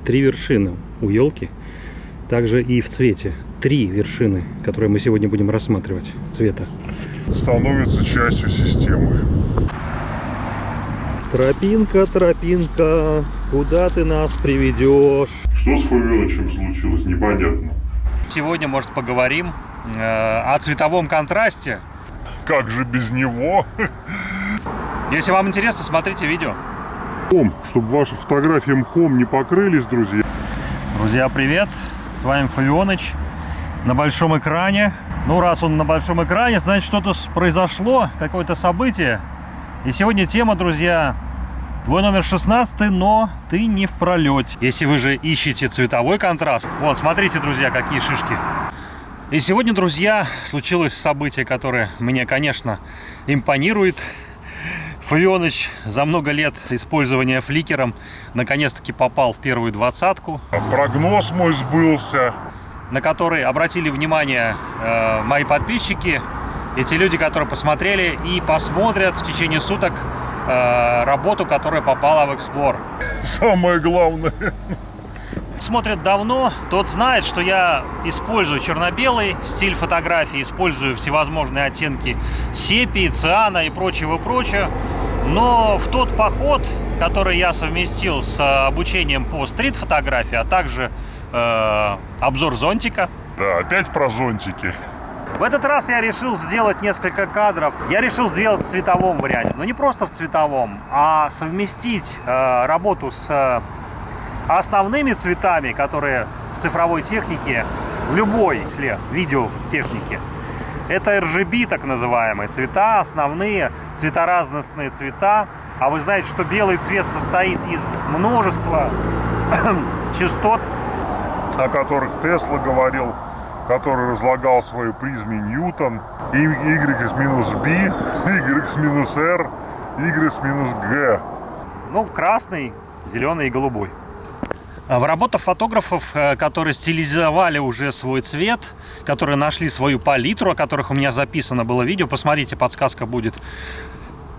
3 вершины у елки, также и в цвете. 3 вершины, которые мы сегодня будем рассматривать, цвета. Становится частью системы. Тропинка, тропинка, куда ты нас приведешь? Что с Фавионычем случилось, непонятно. Сегодня, может, поговорим о цветовом контрасте. Как же без него? Если вам интересно, смотрите видео. Чтобы ваши фотографии мхом не покрылись, друзья. Друзья, привет! С вами Фавионыч на большом экране. Ну, раз он на большом экране, значит, что-то произошло, какое-то событие. И сегодня тема, друзья, твой номер 16, но ты не в пролете. Если вы же ищете цветовой контраст. Вот, смотрите, друзья, какие шишки. И сегодня, друзья, случилось событие, которое мне, конечно, импонирует. Фавионыч за много лет использования фликером наконец-таки попал в первую двадцатку. Прогноз мой сбылся. На который обратили внимание мои подписчики. И те люди, которые посмотрели и посмотрят в течение суток работу, которая попала в Explore. Самое главное. Смотрят давно, тот знает, что я использую черно-белый стиль фотографии, использую всевозможные оттенки сепии, циана и прочего. Но в тот поход, который я совместил с обучением по стрит-фотографии, а также обзор зонтика. Да, опять про зонтики. В этот раз я решил сделать несколько кадров. Я решил сделать в цветовом варианте. Но не просто в цветовом, а совместить работу с основными цветами, которые в цифровой технике, в любой видеотехнике. Это RGB, так называемые цвета, основные цветоразностные цвета. А вы знаете, что белый цвет состоит из множества частот, О которых Тесла говорил, который разлагал в своей призме Ньютон. Y-B, Y-R, Y-G. Ну, красный, зеленый и голубой. В работах фотографов, которые стилизовали уже свой цвет, которые нашли свою палитру, о которых у меня записано было видео, посмотрите, подсказка будет.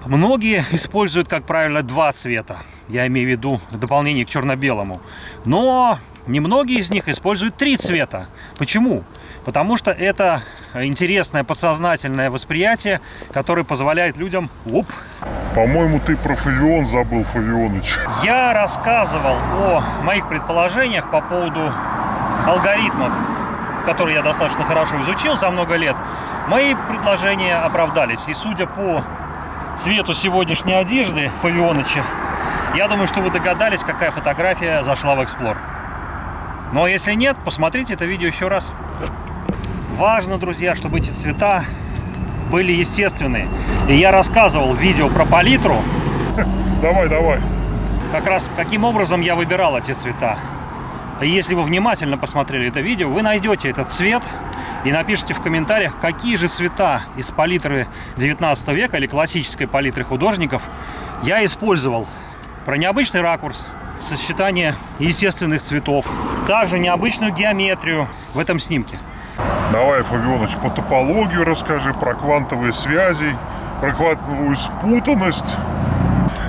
Многие используют, как правило, 2 цвета. Я имею в виду в дополнение к черно-белому. Но немногие из них используют 3 цвета. Почему? Потому что это интересное подсознательное восприятие, которое позволяет людям... По-моему, ты про Фавион забыл, Фавионыч. Я рассказывал о моих предположениях по поводу алгоритмов, которые я достаточно хорошо изучил за много лет. Мои предложения оправдались. И судя по цвету сегодняшней одежды Фавионыча, я думаю, что вы догадались, какая фотография зашла в Explore. Но если нет, посмотрите это видео еще раз. Важно, друзья, чтобы эти цвета были естественные. И я рассказывал в видео про палитру. Давай. Как раз каким образом я выбирал эти цвета. И если вы внимательно посмотрели это видео, вы найдете этот цвет и напишите в комментариях, какие же цвета из палитры 19 века или классической палитры художников я использовал. Про необычный ракурс, сочетание естественных цветов, также необычную геометрию в этом снимке. Давай, Фавионыч, по топологию расскажи, про квантовые связи, про квантовую спутанность,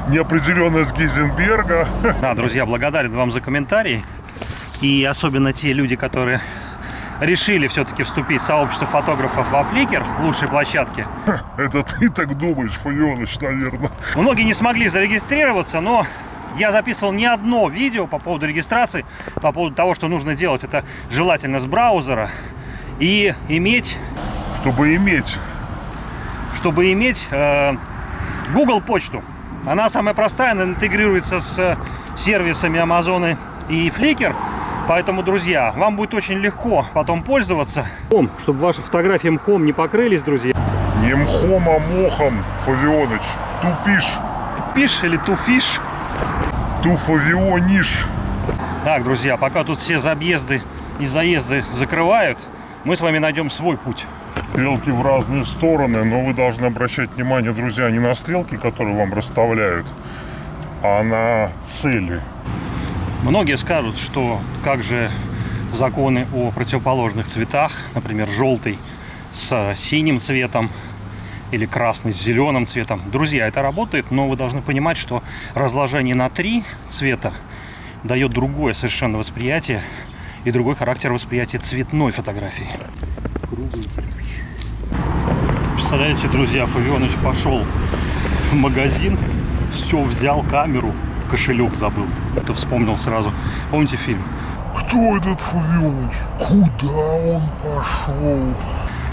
неопределенность Гейзенберга. Да, друзья, благодарен вам за комментарии. И особенно те люди, которые решили все-таки вступить в сообщество фотографов во Flickr, лучшей площадке. Это ты так думаешь, Фавионыч, наверное. Многие не смогли зарегистрироваться, но я записывал не одно видео по поводу регистрации, по поводу того, что нужно делать. Это желательно с браузера. И иметь... Чтобы иметь Google почту. Она самая простая, она интегрируется с сервисами Amazon и Flickr. Поэтому, друзья, вам будет очень легко потом пользоваться. Чтобы ваши фотографии мхом не покрылись, друзья. Не мхом, а мохом, Фавионыч. Тупишь. Тупишь или туфиш? Туфавиониш. Так, друзья, пока тут все забъезды и заезды закрывают, мы с вами найдем свой путь. Стрелки в разные стороны, но вы должны обращать внимание, друзья, не на стрелки, которые вам расставляют, а на цели. Многие скажут, что как же законы о противоположных цветах, например, желтый с синим цветом или красный с зеленым цветом. Друзья, это работает, но вы должны понимать, что разложение на 3 цвета дает другое совершенно восприятие и другой характер восприятия цветной фотографии. Круглый кирпич. Представляете, друзья, Фавионыч пошел в магазин, все взял, камеру, кошелек забыл. Это вспомнил сразу. Помните фильм? Кто этот Фавионыч? Куда он пошел?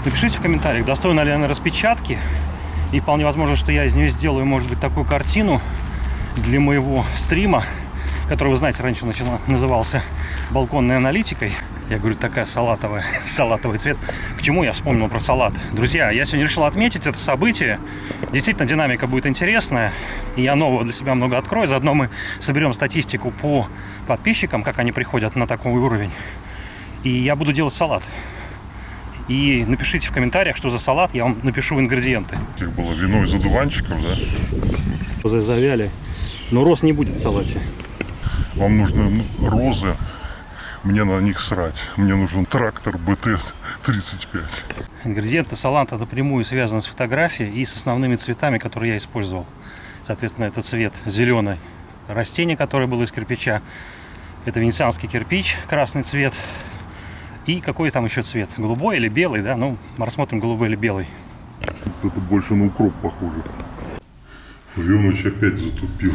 Напишите в комментариях, достойна ли она распечатки. И вполне возможно, что я из нее сделаю, может быть, такую картину для моего стрима, который, вы знаете, раньше назывался балконной аналитикой. Я говорю, такая салатовый цвет. К чему я вспомнил про салат? Друзья, я сегодня решил отметить это событие. Действительно, динамика будет интересная. И я нового для себя много открою. Заодно мы соберем статистику по подписчикам, как они приходят на такой уровень. И я буду делать салат. И напишите в комментариях, что за салат, я вам напишу ингредиенты. Их было вино из одуванчиков, да? Розы завяли, но роз не будет в салате. Вам нужны розы, мне на них срать. Мне нужен трактор БТ-35. Ингредиенты салата напрямую связаны с фотографией и с основными цветами, которые я использовал. Соответственно, это цвет зеленый растение, которое было из кирпича. Это венецианский кирпич, красный цвет. И какой там еще цвет? Голубой или белый, да? Ну, рассмотрим, голубой или белый. Это больше на укроп похоже. Фавионыч опять затупил.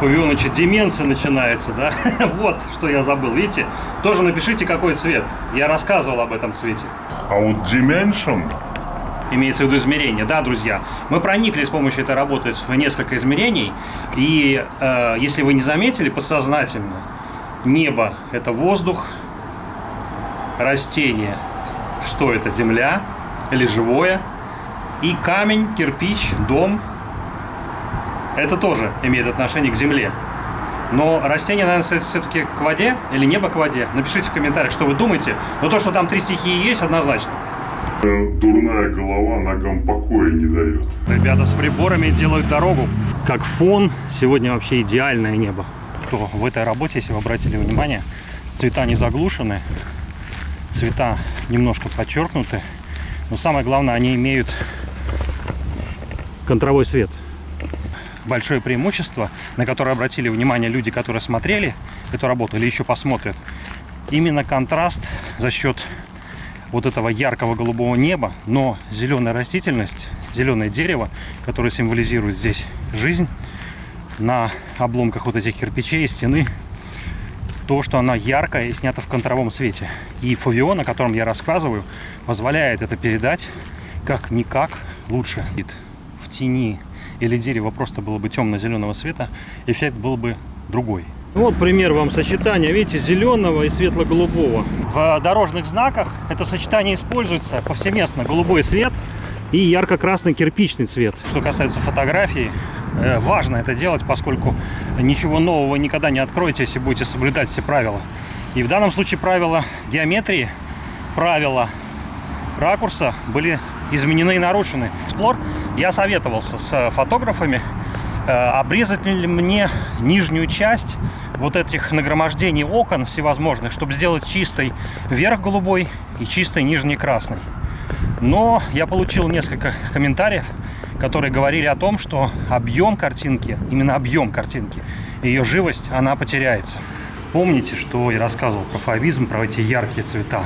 Фавионыча деменция начинается, да? Вот, что я забыл, видите? Тоже напишите, какой цвет. Я рассказывал об этом цвете. А вот Dimension... Имеется в виду измерения, да, друзья? Мы проникли с помощью этой работы в несколько измерений. И если вы не заметили подсознательно, небо – это воздух, растение, что это, земля или живое, и камень, кирпич, дом – это тоже имеет отношение к земле. Но растение, наверное, все-таки к воде или небо к воде. Напишите в комментариях, что вы думаете. Но то, что там 3 стихии есть, однозначно. Дурная голова ногам покоя не дает. Ребята с приборами делают дорогу. Как фон, сегодня вообще идеальное небо. То в этой работе, если вы обратили внимание, цвета не заглушены, цвета немножко подчеркнуты. Но самое главное, они имеют контровой свет. Большое преимущество, на которое обратили внимание люди, которые смотрели эту работу или еще посмотрят, именно контраст за счет вот этого яркого голубого неба, но зеленая растительность, зеленое дерево, которое символизирует здесь жизнь, на обломках вот этих кирпичей, стены, то, что она яркая и снята в контровом свете. И Фавион, о котором я рассказываю, позволяет это передать как-никак лучше. В тени или дерево просто было бы темно-зеленого цвета, эффект был бы другой. Вот пример вам сочетания, видите, зеленого и светло-голубого. В дорожных знаках это сочетание используется повсеместно. Голубой цвет и ярко-красный кирпичный цвет. Что касается фотографии, важно это делать, поскольку ничего нового вы никогда не откроете, если будете соблюдать все правила. И в данном случае правила геометрии, правила ракурса были изменены и нарушены. Я советовался с фотографами, обрезать ли мне нижнюю часть вот этих нагромождений окон всевозможных, чтобы сделать чистый верх голубой и чистый нижний красный. Но я получил несколько комментариев, которые говорили о том, что объем картинки, именно объем картинки, ее живость, она потеряется. Помните, что я рассказывал про фавизм, про эти яркие цвета?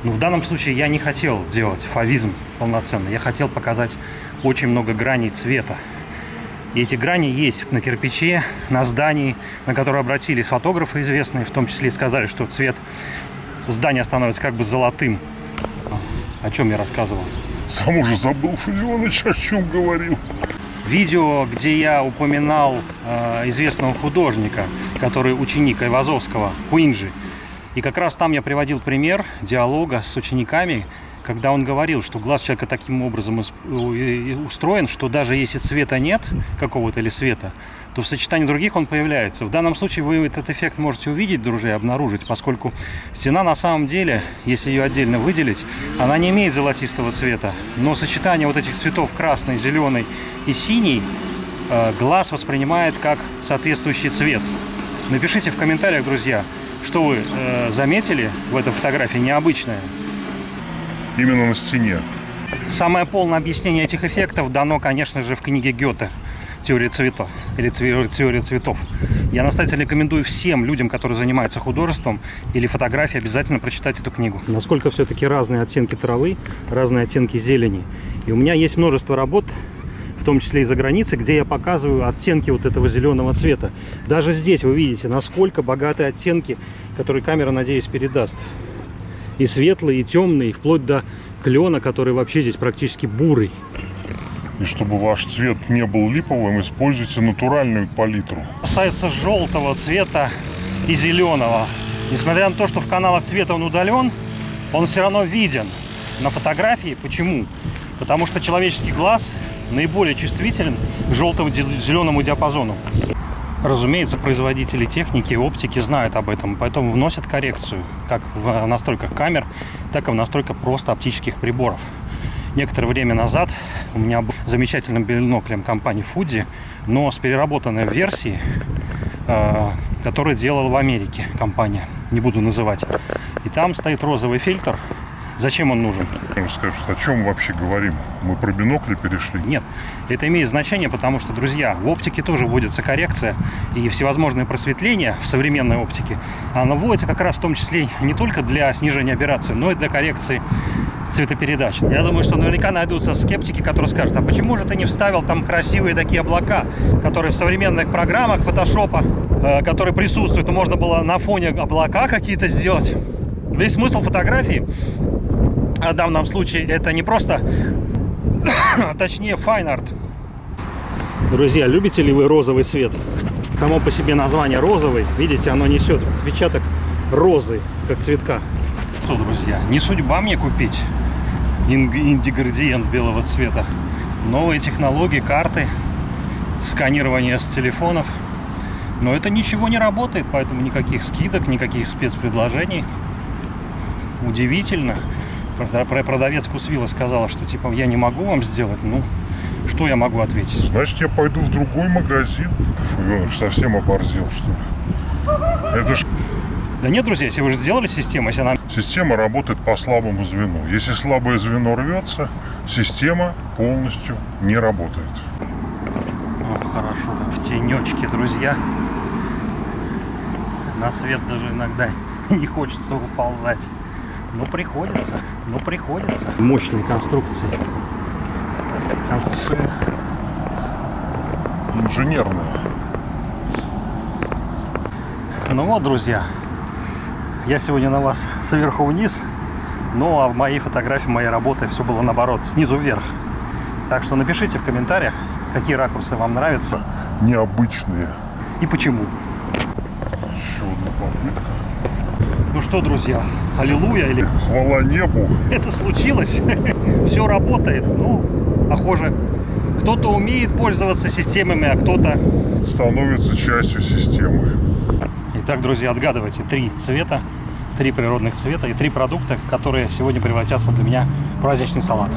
Но в данном случае я не хотел сделать фавизм полноценный. Я хотел показать очень много граней цвета. И эти грани есть на кирпиче, на здании, на которое обратились фотографы известные, в том числе и сказали, что цвет здания становится как бы золотым. О чем я рассказывал? Сам уже забыл, Фавионыч, о чем говорил. Видео, где я упоминал известного художника, который ученик Айвазовского, Куинджи. И как раз там я приводил пример диалога с учениками, когда он говорил, что глаз человека таким образом устроен, что даже если цвета нет какого-то или света, то в сочетании других он появляется. В данном случае вы этот эффект можете увидеть, друзья, обнаружить, поскольку стена на самом деле, если ее отдельно выделить, она не имеет золотистого цвета. Но сочетание вот этих цветов красный, зеленый и синий глаз воспринимает как соответствующий цвет. Напишите в комментариях, друзья, что вы заметили в этой фотографии необычное. Именно на стене. Самое полное объяснение этих эффектов дано, конечно же, в книге Гёте теория цвета или теория цветов. Я настоятельно рекомендую всем людям, которые занимаются художеством или фотографией, обязательно прочитать эту книгу. Насколько все-таки разные оттенки травы, разные оттенки зелени. И у меня есть множество работ, в том числе и за границей, где я показываю оттенки вот этого зеленого цвета. Даже здесь вы видите, насколько богатые оттенки, которые камера, надеюсь, передаст. И светлые, и темные, вплоть до клена, который вообще здесь практически бурый. И чтобы ваш цвет не был липовым, используйте натуральную палитру. Касается желтого цвета и зеленого. Несмотря на то, что в каналах цвета он удален, он все равно виден на фотографии. Почему? Потому что человеческий глаз наиболее чувствителен к желтому-зеленому диапазону. Разумеется, производители техники и оптики знают об этом, поэтому вносят коррекцию как в настройках камер, так и в настройках просто оптических приборов. Некоторое время назад у меня был замечательным биноклем компании Fuji, но с переработанной версией, которую делала в Америке компания, не буду называть. И там стоит розовый фильтр. Зачем он нужен? Скажут, о чем мы вообще говорим? Мы про бинокли перешли? Нет, это имеет значение, потому что, друзья, в оптике тоже вводится коррекция и всевозможные просветления в современной оптике. Она вводится как раз в том числе не только для снижения аберрации, но и для коррекции цветопередачи. Я думаю, что наверняка найдутся скептики, которые скажут, а почему же ты не вставил там красивые такие облака, которые в современных программах фотошопа, которые присутствуют, и можно было на фоне облака какие-то сделать. Весь смысл фотографии в данном случае это не просто, точнее, fine art. Друзья, любите ли вы розовый цвет? Само по себе название розовый, видите, оно несет отпечаток розы, как цветка. Что, друзья, не судьба мне купить инди-градиент белого цвета. Новые технологии, карты, сканирование с телефонов. Но это ничего не работает, поэтому никаких скидок, никаких спецпредложений. Удивительно. Продавец кусвила сказала, что типа я не могу вам сделать. Ну, что я могу ответить? Значит, я пойду в другой магазин. Фу, совсем оборзел, что ли? Это ж... Да нет, друзья, если вы же сделали систему, если она... Система работает по слабому звену. Если слабое звено рвется, система полностью не работает. О, хорошо, так в тенечке, друзья. На свет даже иногда не хочется выползать. Но приходится, Мощные конструкции. Конструкции инженерные. Ну вот, друзья, я сегодня на вас сверху вниз, ну а в моей фотографии, моей работы все было наоборот, снизу вверх. Так что напишите в комментариях, какие ракурсы вам нравятся. Необычные. И почему. Еще одна попытка. Ну что, друзья, аллилуйя или... Хвала небу. Это случилось, все работает, ну, похоже. Кто-то умеет пользоваться системами, а кто-то... Становится частью системы. Итак, друзья, отгадывайте 3 цвета, 3 природных цвета и 3 продукта, которые сегодня превратятся для меня в праздничный салат.